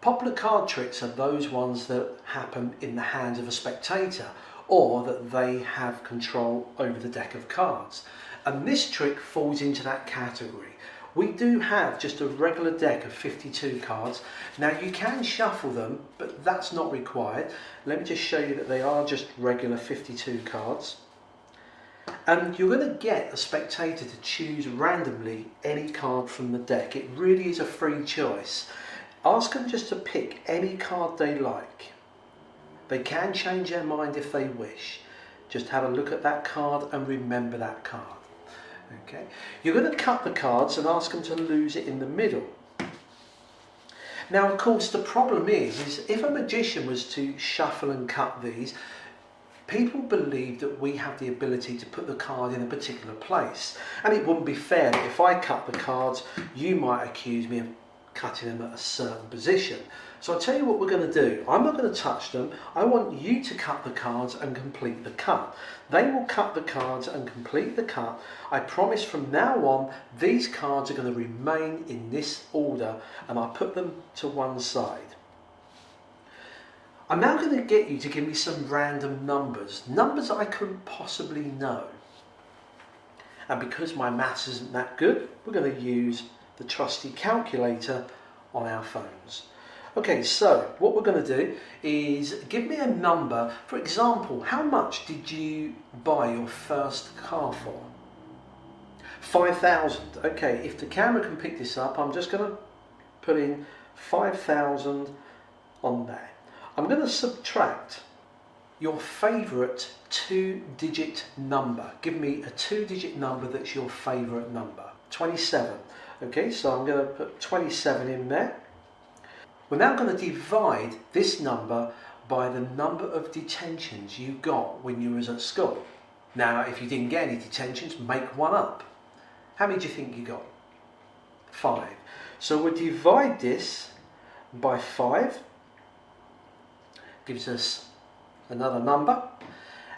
Popular card tricks are those ones that happen in the hands of a spectator, or that they have control over the deck of cards. And this trick falls into that category. We do have just a regular deck of 52 cards. Now you can shuffle them, but that's not required. Let me just show you that they are just regular 52 cards. And you're going to get a spectator to choose randomly any card from the deck. It really is a free choice. Ask them just to pick any card they like. They can change their mind if they wish. Just have a look at that card and remember that card. Okay. You're going to cut the cards and ask them to lose it in the middle. Now, of course, the problem is if a magician was to shuffle and cut these, people believe that we have the ability to put the card in a particular place. And it wouldn't be fair that if I cut the cards, you might accuse me of cutting them at a certain position. So I'll tell you what we're going to do. I'm not going to touch them. I want you to cut the cards and complete the cut. They will cut the cards and complete the cut. I promise from now on, these cards are going to remain in this order, and I'll put them to one side. I'm now going to get you to give me some random numbers I couldn't possibly know. And because my maths isn't that good, we're going to use the trusty calculator on our phones. Okay, so what we're going to do is give me a number. For example, how much did you buy your first car for? 5,000. Okay, if the camera can pick this up, I'm just going to put in 5,000 on there. I'm going to subtract your favourite two-digit number. Give me a two-digit number that's your favourite number. 27. Okay, so I'm going to put 27 in there. We're now going to divide this number by the number of detentions you got when you was at school. Now, if you didn't get any detentions, make one up. How many do you think you got? 5. So we'll divide this by 5. Gives us another number.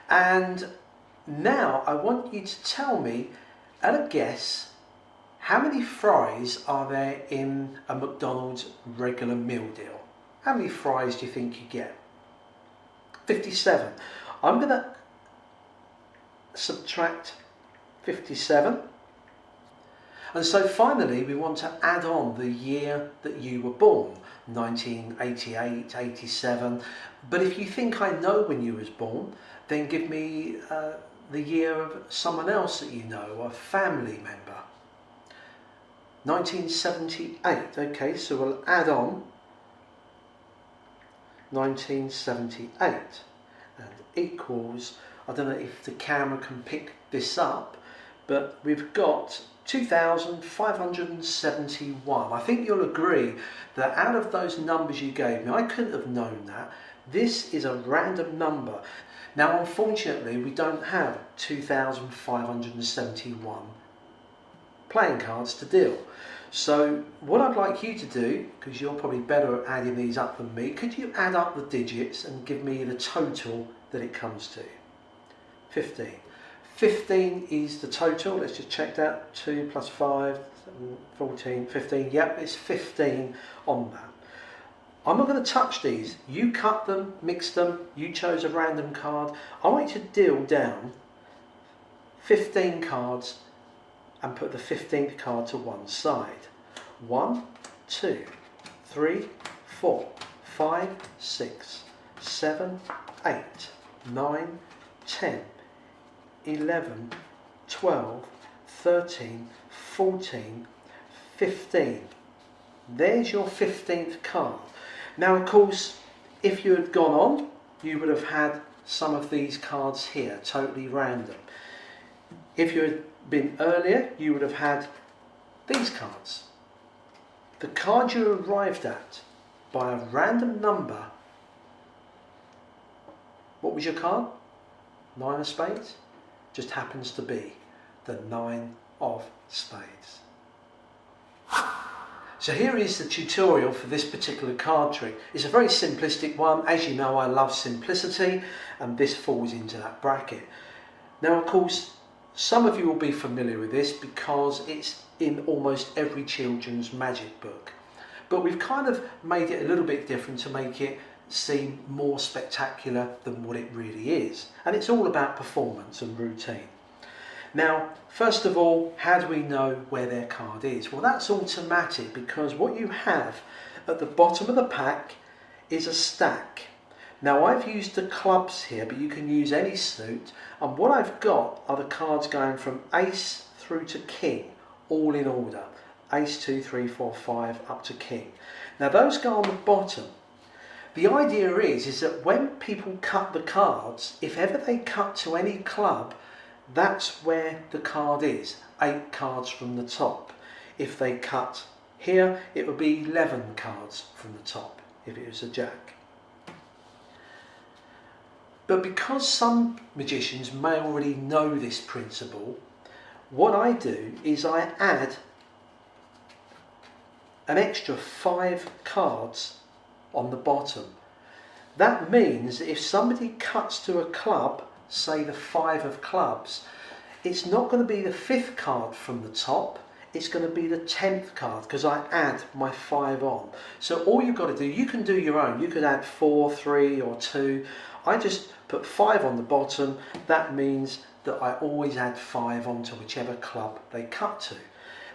And now I want you to tell me, at a guess, how many fries are there in a McDonald's regular meal deal? How many fries do you think you get? 57. I'm going to subtract 57. And so finally we want to add on the year that you were born. 1988, 87. But if you think I know when you was born, then give me the year of someone else that you know, a family member. 1978. Okay, so we'll add on 1978 and equals, I don't know if the camera can pick this up, but we've got 2,571. I think you'll agree that out of those numbers you gave me, I couldn't have known that. This is a random number. Now, unfortunately, we don't have 2,571 playing cards to deal. So what I'd like you to do, because you're probably better at adding these up than me, could you add up the digits and give me the total that it comes to? 15. 15 is the total. Let's just check that. 2 plus 5, 14, 15. Yep, it's 15 on that. I'm not going to touch these. You cut them, mix them. You chose a random card. I want you to deal down 15 cards and put the 15th card to one side. 1, 2, 3, 4, 5, 6, 7, 8, 9, 10, 11, 12, 13, 14, 15. There's your 15th card. Now, of course, if you had gone on, you would have had some of these cards here, totally random. If you had been earlier, you would have had these cards. The card you arrived at by a random number. What was your card? 9 of spades? Just happens to be the 9 of spades. So here is the tutorial for this particular card trick. It's a very simplistic one. As you know, I love simplicity, and this falls into that bracket. Now, of course, some of you will be familiar with this because it's in almost every children's magic book. but we've kind of made it a little bit different to make it seem more spectacular than what it really is. And it's all about performance and routine. Now, first of all, how do we know where their card is? Well, that's automatic, because what you have at the bottom of the pack is a stack. Now, I've used the clubs here, but you can use any suit. And what I've got are the cards going from ace through to king, all in order. Ace, 2, 3, 4, 5, up to king. Now, those go on the bottom. The idea is that when people cut the cards, if ever they cut to any club, that's where the card is, 8 cards from the top. If they cut here, it would be 11 cards from the top, if it was a jack. But because some magicians may already know this principle, what I do is I add an extra 5 cards on the bottom. That means that if somebody cuts to a club, say the 5 of clubs, it's not going to be the 5th card from the top, it's going to be the 10th card, because I add my 5 on. So all you've got to do, you can do your own, you could add 4, 3 or 2. I just put 5 on the bottom. That means that I always add 5 onto whichever club they cut to.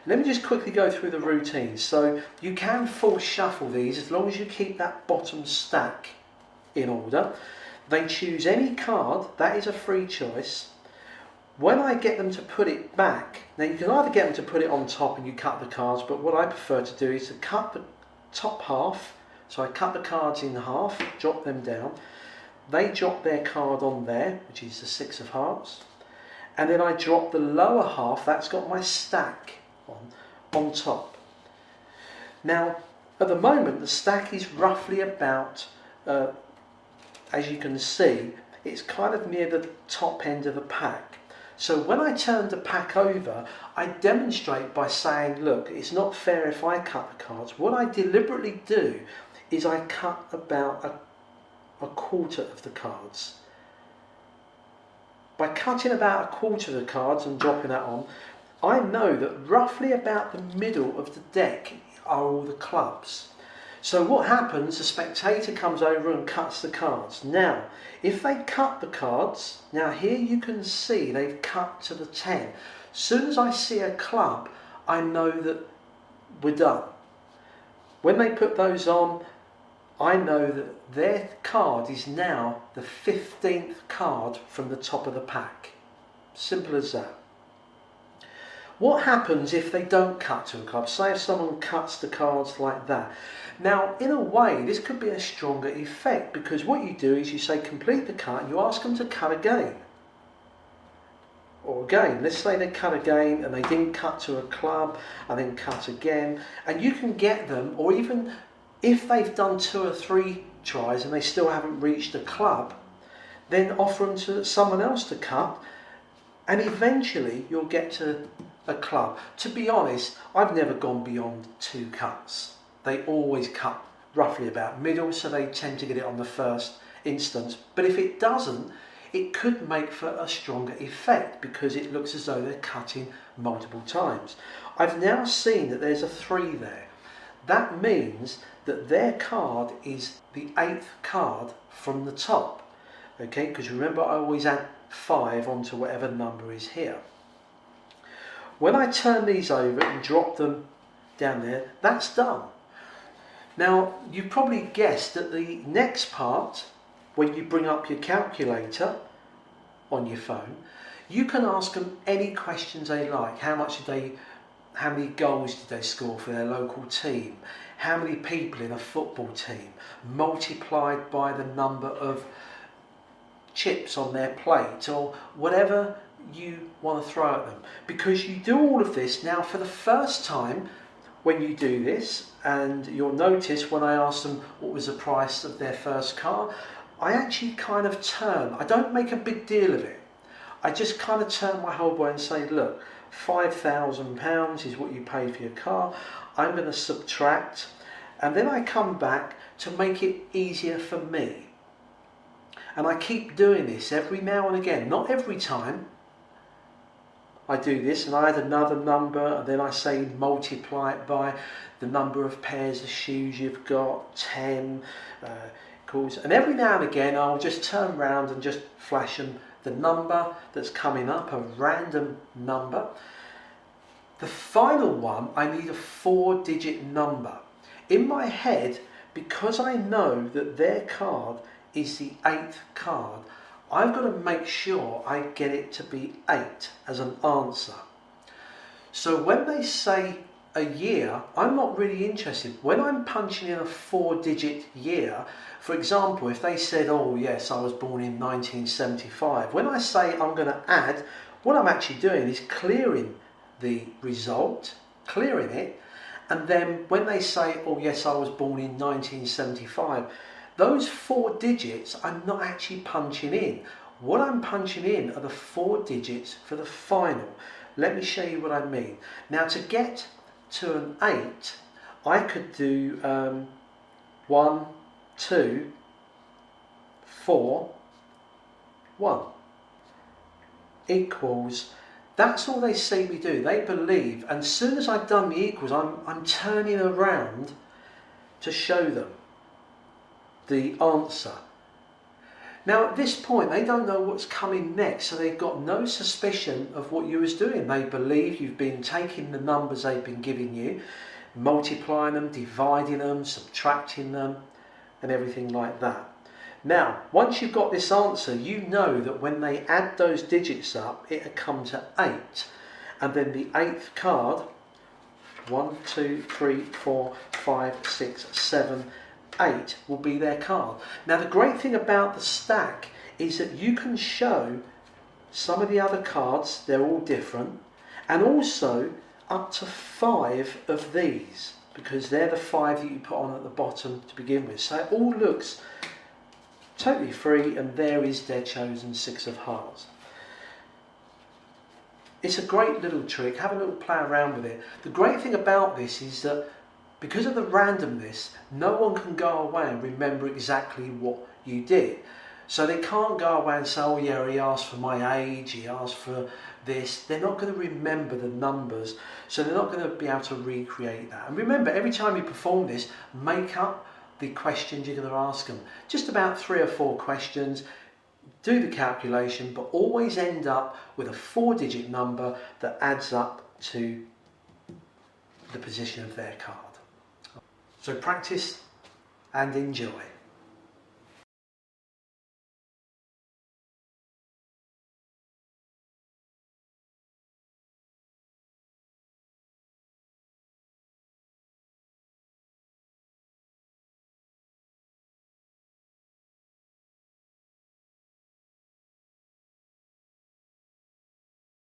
Let me just quickly go through the routine. So you can full shuffle these as long as you keep that bottom stack in order. They choose any card, that is a free choice. When I get them to put it back, now you can either get them to put it on top and you cut the cards, but what I prefer to do is to cut the top half. So I cut the cards in half, drop them down. They drop their card on there, which is the 6 of hearts. And then I drop the lower half, that's got my stack on top. Now, at the moment, the stack is roughly about, as you can see, it's kind of near the top end of the pack. So when I turn the pack over, I demonstrate by saying, look, it's not fair if I cut the cards. What I deliberately do is I cut about a quarter of the cards. By cutting about a quarter of the cards and dropping that on, I know that roughly about the middle of the deck are all the clubs. So what happens, the spectator comes over and cuts the cards. Now, if they cut the cards, now here you can see they've cut to the 10. As soon as I see a club, I know that we're done. When they put those on, I know that their card is now the 15th card from the top of the pack. Simple as that. What happens if they don't cut to a club? Say if someone cuts the cards like that. Now, in a way, this could be a stronger effect, because what you do is you say complete the cut and you ask them to cut again. Or again, let's say they cut again and they didn't cut to a club and then cut again. And you can get them, or even if they've done 2 or 3 tries and they still haven't reached a club, then offer them to someone else to cut, and eventually you'll get to a club. To be honest, I've never gone beyond 2 cuts. They always cut roughly about middle, so they tend to get it on the first instance. But if it doesn't, it could make for a stronger effect, because it looks as though they're cutting multiple times. I've now seen that there's a 3 there. That means that their card is the 8th card from the top. Okay, because remember I always add 5 onto whatever number is here. When I turn these over and drop them down there, that's done. Now, you've probably guessed that the next part, when you bring up your calculator on your phone, you can ask them any questions they like. How many goals did they score for their local team? How many people in a football team? Multiplied by the number of chips on their plate, or whatever you want to throw at them. Because you do all of this now for the first time. When you do this, and you'll notice when I ask them what was the price of their first car, I actually kind of turn. I don't make a big deal of it. I just kind of turn my whole body and say, look, £5,000 is what you paid for your car. I'm going to subtract, and then I come back to make it easier for me. And I keep doing this every now and again, not every time. I do this and I add another number, and then I say multiply it by the number of pairs of shoes you've got, 10, and every now and again I'll just turn around and just flash them the number that's coming up, a random number. The final one, I need a 4-digit number. In my head, because I know that their card is the 8th card, I've got to make sure I get it to be 8 as an answer. So when they say a year, I'm not really interested. When I'm punching in a 4-digit year, for example, if they said, oh yes, I was born in 1975, when I say I'm going to add, what I'm actually doing is clearing the result, clearing it, and then when they say, oh yes, I was born in 1975, those 4 digits I'm not actually punching in. What I'm punching in are the 4 digits for the final. Let me show you what I mean. Now, to get to an 8, I could do 1, 2, 4, 1 equals. That's all they see me do. They believe, and as soon as I've done the equals, I'm turning around to show them the answer. Now at this point they don't know what's coming next, so they've got no suspicion of what you was doing. They believe you've been taking the numbers they've been giving you, multiplying them, dividing them, subtracting them, and everything like that. Now once you've got this answer, you know that when they add those digits up, it'll come to 8, and then the 8th card, 1, 2, 3, 4, 5, 6, 7, 8 will be their card. Now the great thing about the stack is that you can show some of the other cards, they're all different, and also up to 5 of these, because they're the 5 that you put on at the bottom to begin with. So it all looks totally free, and there is their chosen 6 of hearts. It's a great little trick. Have a little play around with it. The great thing about this is that because of the randomness, no one can go away and remember exactly what you did. So they can't go away and say, oh yeah, he asked for my age, he asked for this. They're not going to remember the numbers, so they're not going to be able to recreate that. And remember, every time you perform this, make up the questions you're going to ask them. Just about 3 or 4 questions. Do the calculation, but always end up with a 4-digit number that adds up to the position of their card. So practice and enjoy.